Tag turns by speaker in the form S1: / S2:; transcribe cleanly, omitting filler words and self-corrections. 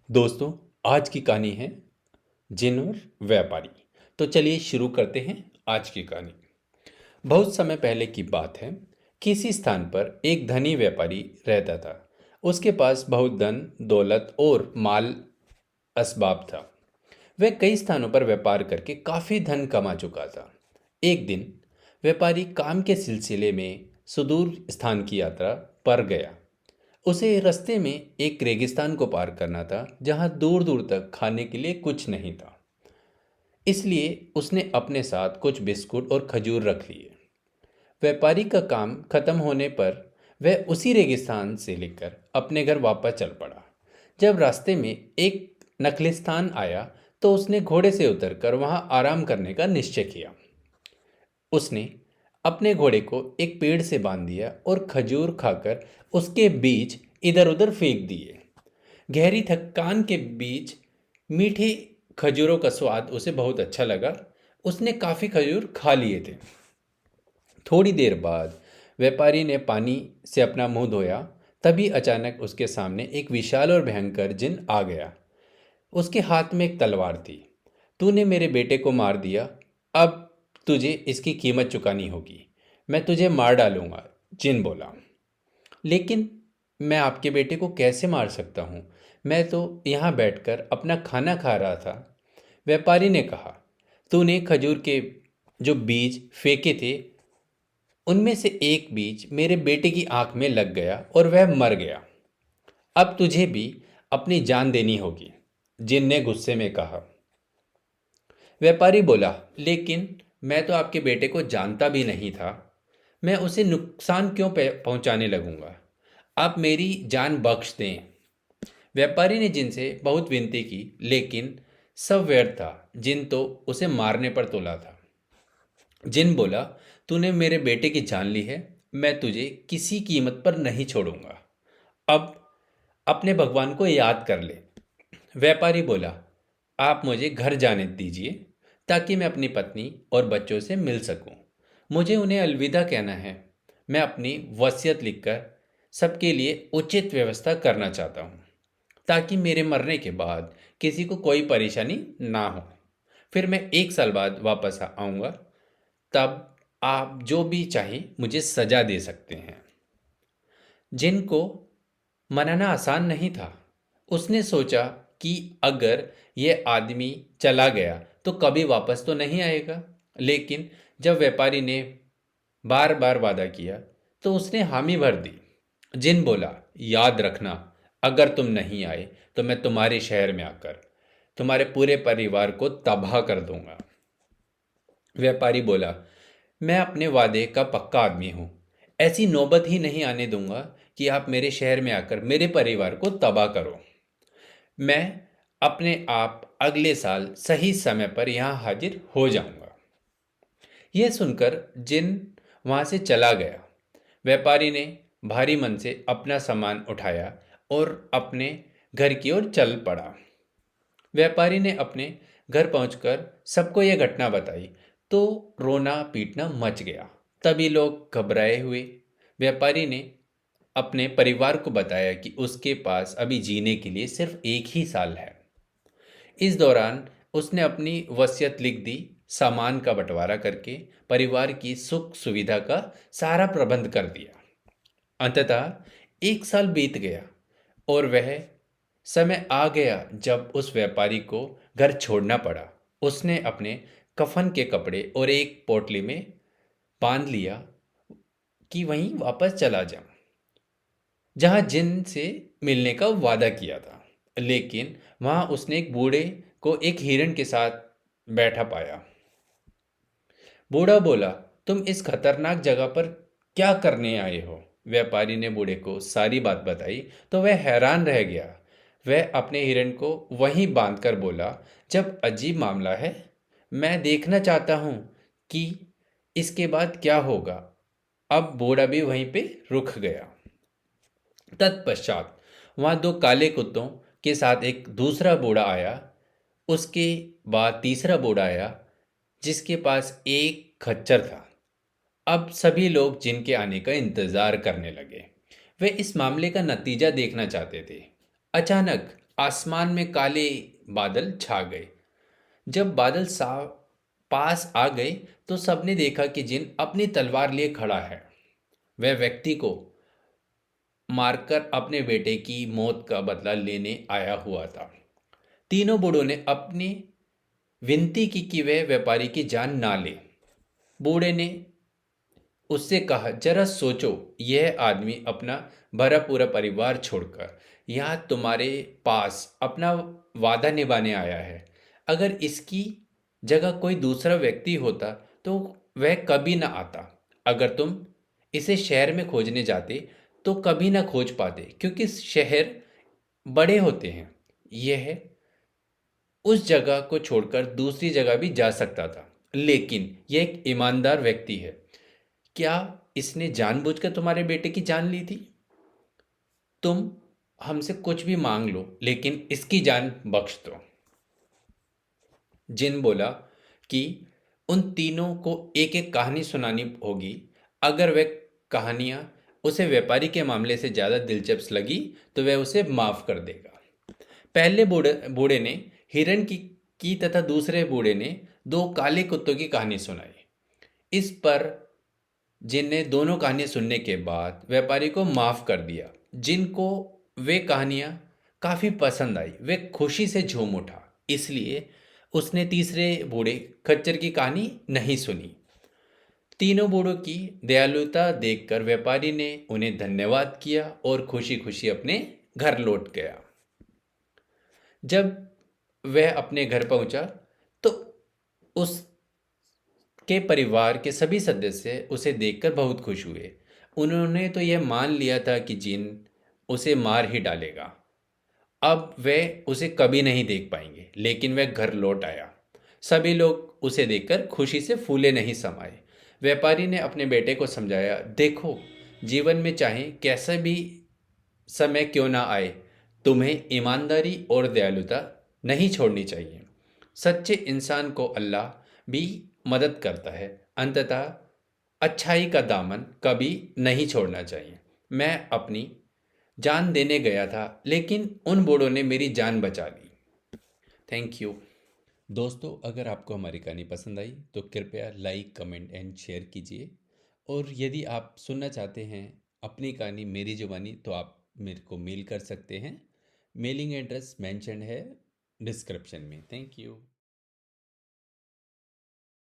S1: दोस्तों, आज की कहानी है जिन और व्यापारी। तो चलिए शुरू करते हैं आज की कहानी। बहुत समय पहले की बात है। किसी स्थान पर एक धनी व्यापारी रहता था। उसके पास बहुत धन, दौलत और माल असबाब था। वह कई स्थानों पर व्यापार करके काफी धन कमा चुका था। एक दिन व्यापारी काम के सिलसिले में सुदूर स्थान की यात्रा पर गया। उसे रास्ते में एक रेगिस्तान को पार करना था जहां दूर दूर तक खाने के लिए कुछ नहीं था। इसलिए उसने अपने साथ कुछ बिस्कुट और खजूर रख लिए। व्यापारी का काम खत्म होने पर वह उसी रेगिस्तान से लेकर अपने घर वापस चल पड़ा। जब रास्ते में एक नखलिस्तान आया तो उसने घोड़े से उतरकर वहां आराम करने का निश्चय किया। उसने अपने घोड़े को एक पेड़ से बांध दिया और खजूर खाकर उसके बीज इधर उधर फेंक दिए। गहरी थकान के बीच मीठे खजूरों का स्वाद उसे बहुत अच्छा लगा। उसने काफी खजूर खा लिए थे। थोड़ी देर बाद व्यापारी ने पानी से अपना मुंह धोया। तभी अचानक उसके सामने एक विशाल और भयंकर जिन आ गया। उसके हाथ में एक तलवार थी। तूने मेरे बेटे को मार दिया, अब तुझे इसकी कीमत चुकानी होगी। मैं तुझे मार डालूंगा, जिन बोला। लेकिन मैं आपके बेटे को कैसे मार सकता हूँ? मैं तो यहाँ बैठकर अपना खाना खा रहा था। व्यापारी ने कहा, तूने खजूर के जो बीज फेंके थे उनमें से एक बीज मेरे बेटे की आंख में लग गया और वह मर गया। अब तुझे भी अपनी जान देनी होगी, जिन ने गुस्से में कहा। व्यापारी बोला, लेकिन मैं तो आपके बेटे को जानता भी नहीं था। मैं उसे नुकसान क्यों पहुंचाने लगूंगा? आप मेरी जान बख्श दें। व्यापारी ने जिन से बहुत विनती की, लेकिन सब व्यर्थ था। जिन तो उसे मारने पर तुला था। जिन बोला, तूने मेरे बेटे की जान ली है, मैं तुझे किसी कीमत पर नहीं छोड़ूंगा। अब अपने भगवान को याद कर ले। व्यापारी बोला, आप मुझे घर जाने दीजिए ताकि मैं अपनी पत्नी और बच्चों से मिल सकूं। मुझे उन्हें अलविदा कहना है। मैं अपनी वसीयत लिखकर सबके लिए उचित व्यवस्था करना चाहता हूं ताकि मेरे मरने के बाद किसी को कोई परेशानी ना हो। फिर मैं 1 साल बाद वापस आऊंगा। तब आप जो भी चाहें मुझे सजा दे सकते हैं। जिनको मनाना आसान नहीं था। उसने सोचा कि अगर यह आदमी चला गया तो कभी वापस तो नहीं आएगा। लेकिन जब व्यापारी ने बार बार वादा किया तो उसने हामी भर दी। जिन बोला, याद रखना, अगर तुम नहीं आए तो मैं तुम्हारे शहर में आकर तुम्हारे पूरे परिवार को तबाह कर दूंगा। व्यापारी बोला, मैं अपने वादे का पक्का आदमी हूं। ऐसी नौबत ही नहीं आने दूंगा कि आप मेरे शहर में आकर मेरे परिवार को तबाह करो। मैं अपने आप अगले साल सही समय पर यहां हाजिर हो जाऊंगा। यह सुनकर जिन वहां से चला गया। व्यापारी ने भारी मन से अपना सामान उठाया और अपने घर की ओर चल पड़ा। व्यापारी ने अपने घर पहुंचकर सबको यह घटना बताई तो रोना पीटना मच गया। तभी लोग घबराए हुए। व्यापारी ने अपने परिवार को बताया कि उसके पास अभी जीने के लिए सिर्फ 1 ही साल है। इस दौरान उसने अपनी वसीयत लिख दी। सामान का बंटवारा करके परिवार की सुख सुविधा का सारा प्रबंध कर दिया। अंततः 1 साल बीत गया और वह समय आ गया जब उस व्यापारी को घर छोड़ना पड़ा। उसने अपने कफन के कपड़े और एक पोटली में बांध लिया कि वहीं वापस चला जाऊं जहां जिन से मिलने का वादा किया था। लेकिन वहां उसने एक बूढ़े को एक हिरण के साथ बैठा पाया। बूढ़ा बोला, तुम इस खतरनाक जगह पर क्या करने आए हो? व्यापारी ने बूढ़े को सारी बात बताई तो वह हैरान रह गया। वह अपने हिरण को वहीं बांधकर बोला, जब अजीब मामला है, मैं देखना चाहता हूं कि इसके बाद क्या होगा। अब बूढ़ा भी वहीं पे रुक गया। तत्पश्चात वहां 2 काले कुत्तों के साथ एक दूसरा बूढ़ा आया। उसके बाद तीसरा बूढ़ा आया जिसके पास एक खच्चर था। अब सभी लोग जिनके आने का इंतजार करने लगे। वे इस मामले का नतीजा देखना चाहते थे। अचानक आसमान में काले बादल छा गए। जब बादल साफ पास आ गए तो सबने देखा कि जिन अपनी तलवार लिए खड़ा है। वह व्यक्ति को मारकर अपने बेटे की मौत का बदला लेने आया हुआ था। तीनों बूढ़ों ने अपनी विनती की कि वह व्यापारी की जान ना ले। बूढ़े ने उससे कहा, जरा सोचो, यह आदमी अपना भरा पूरा परिवार छोड़कर यहाँ तुम्हारे पास अपना वादा निभाने आया है। अगर इसकी जगह कोई दूसरा व्यक्ति होता तो वह कभी ना आता। अगर तुम इसे शहर में खोजने जाते तो कभी ना खोज पाते, क्योंकि शहर बड़े होते हैं। यह उस जगह को छोड़कर दूसरी जगह भी जा सकता था, लेकिन यह एक ईमानदार व्यक्ति है। क्या इसने जानबूझकर तुम्हारे बेटे की जान ली थी? तुम हमसे कुछ भी मांग लो, लेकिन इसकी जान बख्श दो। जिन बोला कि उन तीनों को एक एक कहानी सुनानी होगी। अगर वह कहानियां उसे व्यापारी के मामले से ज़्यादा दिलचस्प लगी तो वह उसे माफ कर देगा। पहले बूढ़े बूढ़े ने हिरण की तथा दूसरे बूढ़े ने दो काले कुत्तों की कहानी सुनाई। इस पर जिनने दोनों कहानियां सुनने के बाद व्यापारी को माफ कर दिया। जिनको वे कहानियां काफी पसंद आई, वे खुशी से झूम उठा। इसलिए उसने तीसरे बूढ़े खच्चर की कहानी नहीं सुनी। तीनों बूढ़ों की दयालुता देखकर व्यापारी ने उन्हें धन्यवाद किया और खुशी खुशी अपने घर लौट गया। जब वह अपने घर पहुंचा तो उस के परिवार के सभी सदस्य उसे देखकर बहुत खुश हुए। उन्होंने तो यह मान लिया था कि जिन उसे मार ही डालेगा। अब वे उसे कभी नहीं देख पाएंगे, लेकिन वह घर लौट आया। सभी लोग उसे देखकर खुशी से फूले नहीं समाये। व्यापारी ने अपने बेटे को समझाया, देखो, जीवन में चाहे कैसा भी समय क्यों ना आए, तुम्हें ईमानदारी और दयालुता नहीं छोड़नी चाहिए। सच्चे इंसान को अल्लाह भी मदद करता है। अंततः अच्छाई का दामन कभी नहीं छोड़ना चाहिए। मैं अपनी जान देने गया था, लेकिन उन बूढ़ों ने मेरी जान बचा ली। Thank you. दोस्तों, अगर आपको हमारी कहानी पसंद आई तो कृपया लाइक, कमेंट एंड शेयर कीजिए। और यदि आप सुनना चाहते हैं अपनी कहानी मेरी जुबानी, तो आप मेरे को मेल कर सकते हैं। मेलिंग एड्रेस मेंशन है डिस्क्रिप्शन में। Thank you.